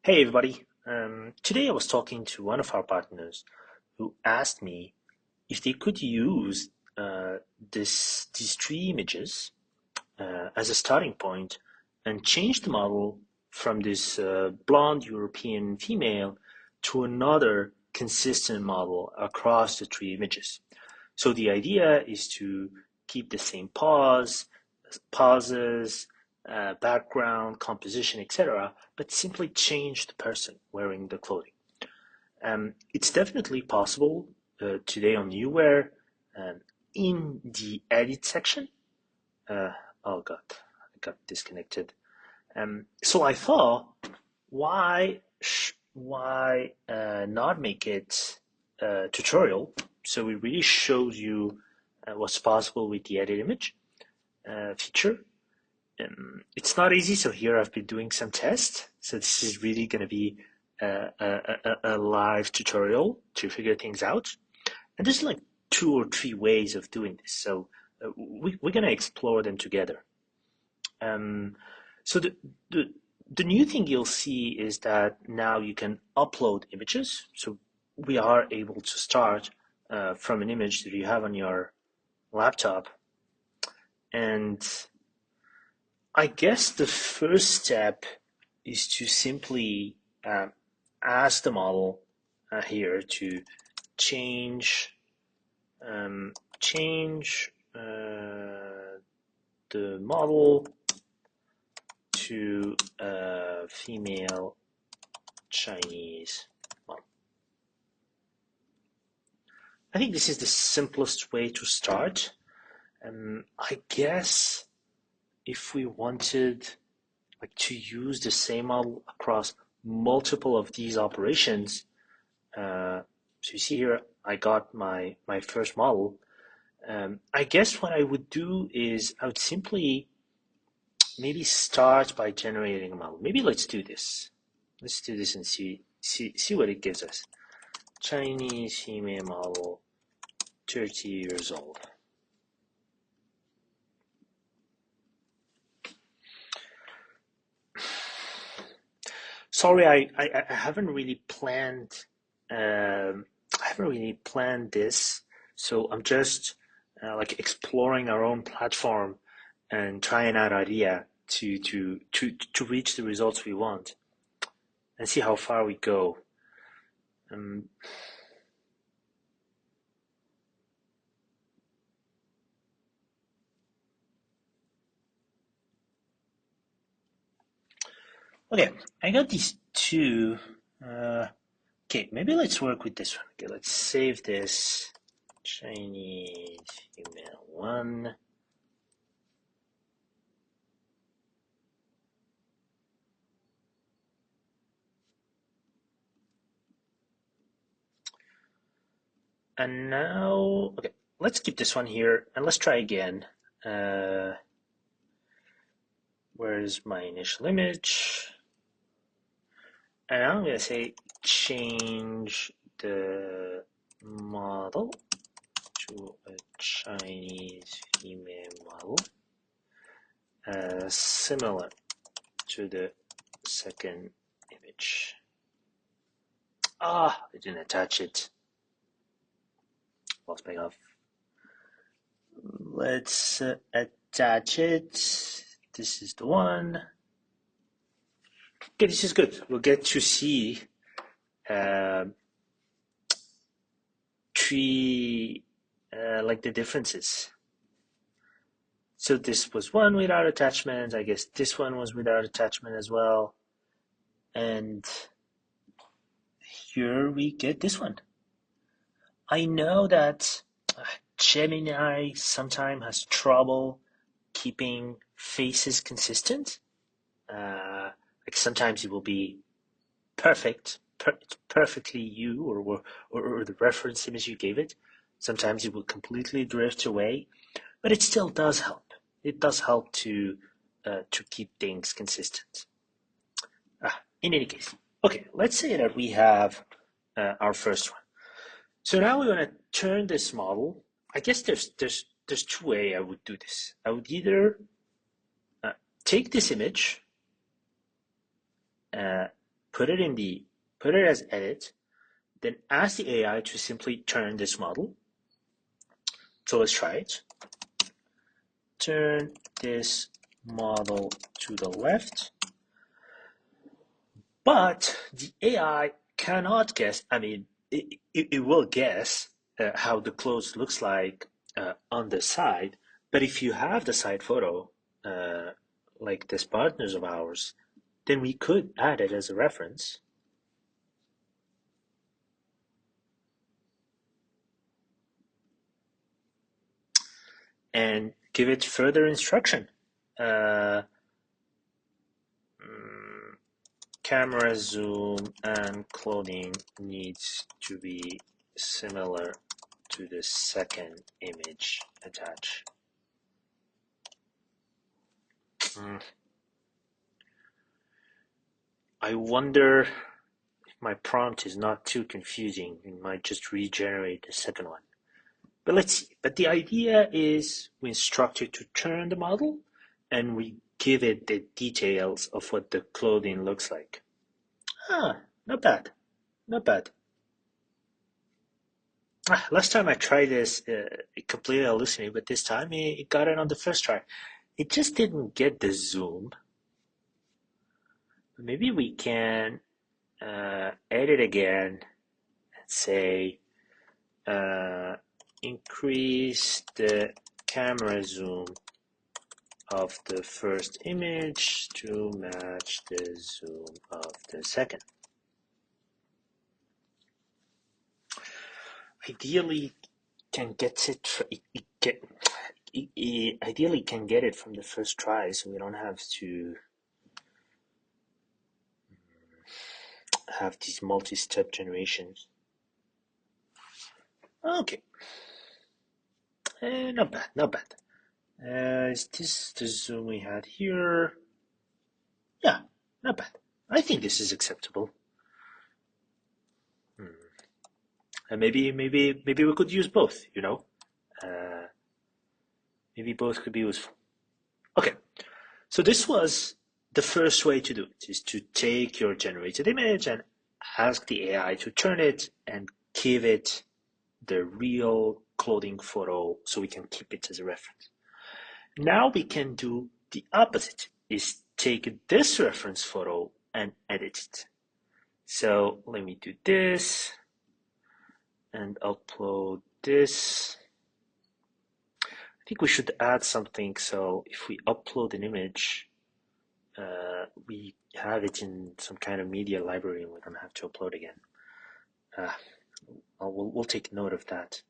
Hey everybody. Today I was talking to one of our partners who asked me if they could use these three images as a starting point and change the model from this blonde European female to another consistent model across the three images. So the idea is to keep the same pauses, background, composition, etc., but simply change the person wearing the clothing. It's definitely possible today on Uwear in the edit section. Uh, oh God, I got disconnected. So I thought, why not make it a tutorial so it really shows you what's possible with the edit image feature. It's not easy, so here I've been doing some tests. So this is really going to be a live tutorial to figure things out. And there's like two or three ways of doing this. So we're going to explore them together. Um, so the new thing you'll see is that now you can upload images. So we are able to start from an image that you have on your laptop. And I guess the first step is to simply ask the model here to change change the model to a female Chinese model. I think this is the simplest way to start. I guess if we wanted to use the same model across multiple of these operations, so you see here I got my first model. I guess what I would do is I would simply maybe start by generating a model. Maybe let's do this. Let's do this and see what it gives us. Chinese female model, 30 years old. Sorry, I haven't really planned. I haven't really planned this, so I'm just exploring our own platform and trying out idea to reach the results we want and see how far we go. Um, okay, I got these two. Okay, maybe let's work with this one. Okay, let's save this. Chinese female one. And now, okay, let's keep this one here and let's try again. Uh, where's my initial image? And now I'm going to say change the model to a Chinese female model, similar to the second image. I didn't attach it. Lost my off. Let's attach it. This is the one. Okay, this is good. We'll get to see three the differences. So this was one without attachment. I guess this one was without attachment as well. And here we get this one. I know that Gemini sometimes has trouble keeping faces consistent. Sometimes it will be perfectly you or the reference image you gave it. Sometimes it will completely drift away, but it still does help. It does help to keep things consistent. In any case, okay, let's say that we have our first one. So now we want to turn this model. I guess there's two ways I would do this. I would either take this image, put it as edit, then ask the AI to simply turn this model. So let's try it. Turn this model to the left. But the AI cannot guess, I mean, it will guess how the clothes looks like on the side. But if you have the side photo, uh, like this partners of ours, then we could add it as a reference. And give it further instruction. Uh, Camera zoom and clothing needs to be similar to the second image attached. I wonder if my prompt is not too confusing. We might just regenerate the second one. But let's see. But the idea is we instruct it to turn the model and we give it the details of what the clothing looks like. Ah, not bad. Not bad. Last time I tried this, it completely hallucinated, but this time it got it on the first try. It just didn't get the zoom. Maybe we can edit again and say increase the camera zoom of the first image to match the zoom of the second. Ideally, can get ideally can get it from the first try, so we don't have to have these multi-step generations. Okay, not bad, not bad. Is this the zoom we had here? Yeah, not bad. I think this is acceptable. And maybe we could use both. Maybe both could be useful. Okay, so this was the first way to do it: is to take your generated image and ask the AI to turn it and give it the real clothing photo so we can keep it as a reference. Now we can do the opposite: is take this reference photo and edit it. So let me do this and upload this. I think we should add something, so if we upload an image, we have it in some kind of media library and we don't have to upload again. We'll take note of that.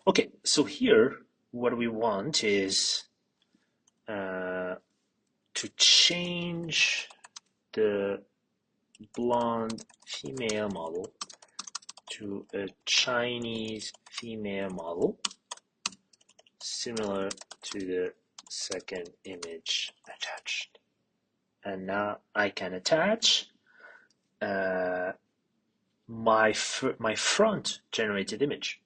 Okay, so here what we want is to change the blonde female model to a Chinese female model similar to the second image attached. And now I can attach my front generated image.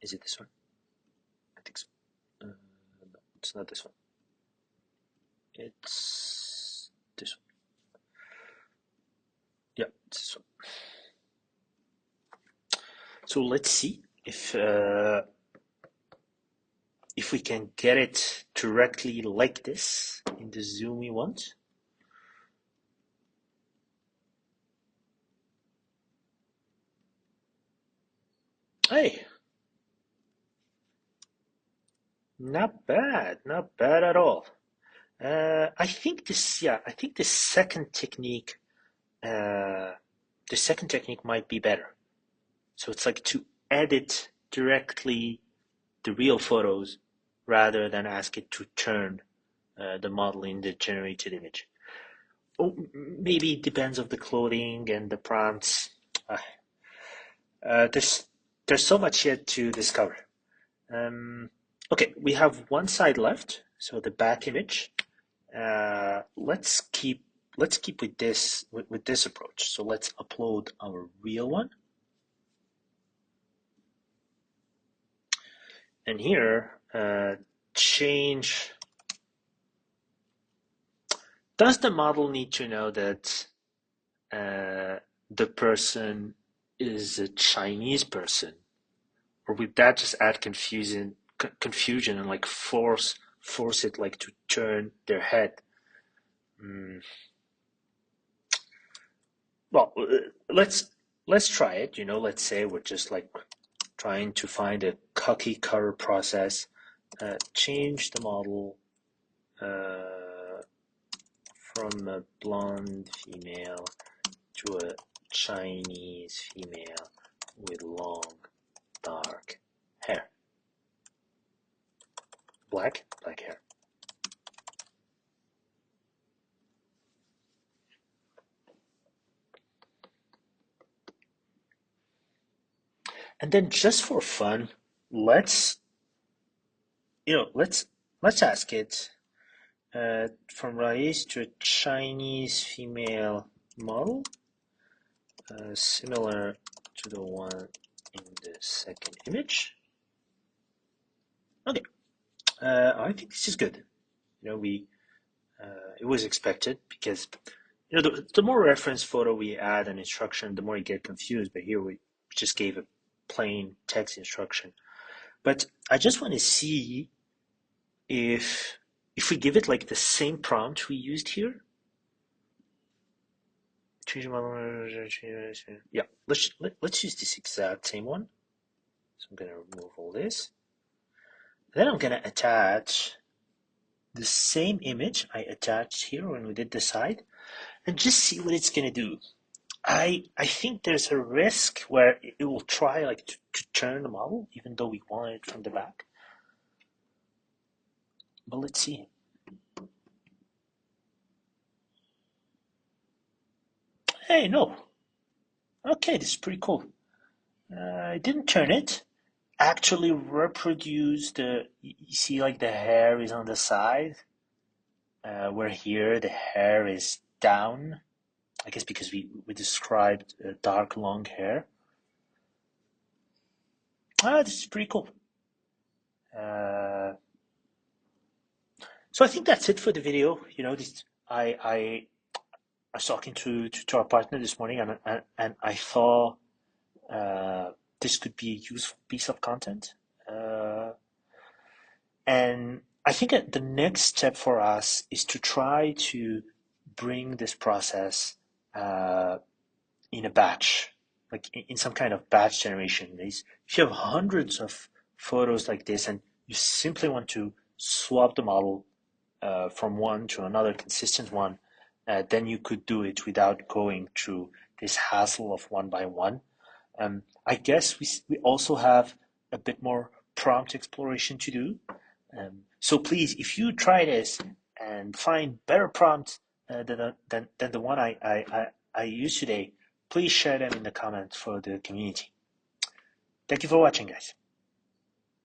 Is it this one? I think so. No, it's not this one. It's this one. Yeah, it's this one. So let's see if we can get it directly like this in the zoom we want. Hey, not bad at all. I think this second technique, might be better. So it's like to edit directly the real photos rather than ask it to turn the model in the generated image. Oh, maybe it depends on the clothing and the prompts. There's so much yet to discover. Okay, we have one side left, so the back image. Let's keep with this approach. So let's upload our real one. And here, change Does the model need to know that the person is a Chinese person, or would that just add confusion and like force it like to turn their head? Mm, well, let's try it. Let's say we're just like trying to find a cookie cutter process. Change the model from a blonde female to a Chinese female with long, dark hair. Black hair. And then just for fun, let's let's ask it from race to a Chinese female model, similar to the one in the second image. Okay, I think this is good. We it was expected because the more reference photo we add an instruction, the more you get confused. But here we just gave a plain text instruction. But I just want to see if we give it like the same prompt we used here. Yeah, let's use this exact same one. So I'm gonna remove all this. Then I'm gonna attach the same image I attached here when we did the side, and just see what it's gonna do. I think there's a risk where it will try like to turn the model, even though we want it from the back. But let's see. Hey, no. Okay, this is pretty cool. I didn't turn it. Actually reproduce you see like the hair is on the side, where here the hair is down. I guess because we described dark long hair. This is pretty cool. So I think that's it for the video. I was talking to our partner this morning, and I thought this could be a useful piece of content. And I think that the next step for us is to try to bring this process in a batch, like in some kind of batch generation. If you have hundreds of photos like this and you simply want to swap the model from one to another consistent one, then you could do it without going through this hassle of one by one. I guess we also have a bit more prompt exploration to do. So please, if you try this and find better prompts than the one I used today, please share them in the comments for the community. Thank you for watching, guys.